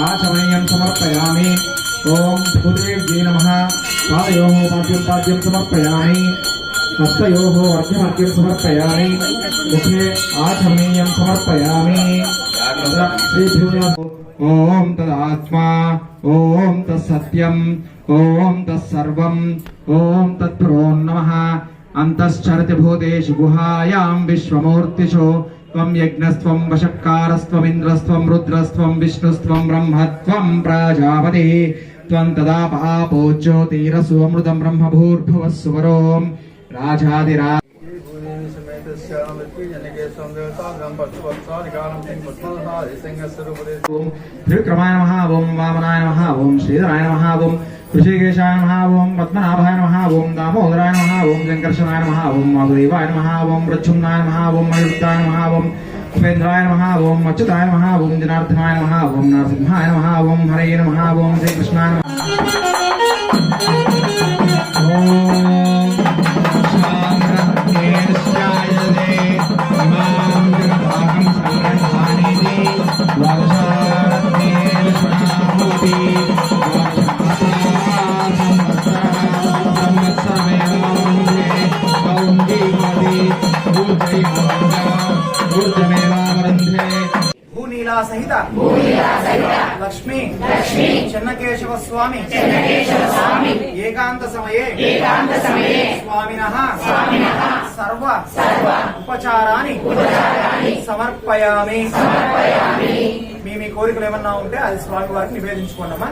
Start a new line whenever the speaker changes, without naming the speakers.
आचमनीयं समर्पयामि। ओम भूदेव्यै नमः। पादयोः पाद्यं समर्पयामि। हस्तयोः अर्घ्यमर्घ्यं समर्पयामि। मुखे आचमनीयं समर्पयामि। ओम तदात्मा ओम तत्सत्यम ओम तत्सर्वम ओम तत्प्रो नमः। अंतश्चरति भूतेषु गुहायां विश्वमूर्तिषु त्वं यज्ञस्त्वं वशक्कारस्त्वमिन्द्रस्त्वं रुद्रस्त्वं विष्णुस्त्वं ब्रह्मत्वं प्रजापतिः त्वं तदा पापो ज्योतिरसुअमृतं ब्रह्म भूर्भुवः सुवरों राजाधिराज त्रिविक्रमाय नमः। ओम वामनाय नमः। ओम श्रीधराय नमः। ओम ऋषिकेशाय नमः। ओम पद्मनाभाय नमः। ओम दामोदराय नमः। ओम शंकर्षणाय नमः। ओम वासुदेवाय नमः। ओम प्रच्छुम्नाय नमः। ओम मयूराय नमः। ओम उपेन्द्राय नमः। ओम अच्युताय नमः। ओम जनार्दनाय नमः। ओम नरसिंहाय नमः। ओम हरे नमः। ओम श्रीकृष्णाय नमः।
भूनीला सहित लक्ष्मी चन्नकेशव स्वामी एकांत समये स्वामिनः सर्व उपचारानि సమర్పయామి। మీ కోరికలు ఏమన్నా ఉంటే అది స్వామి వారికి నివేదించుకోండమ్మా।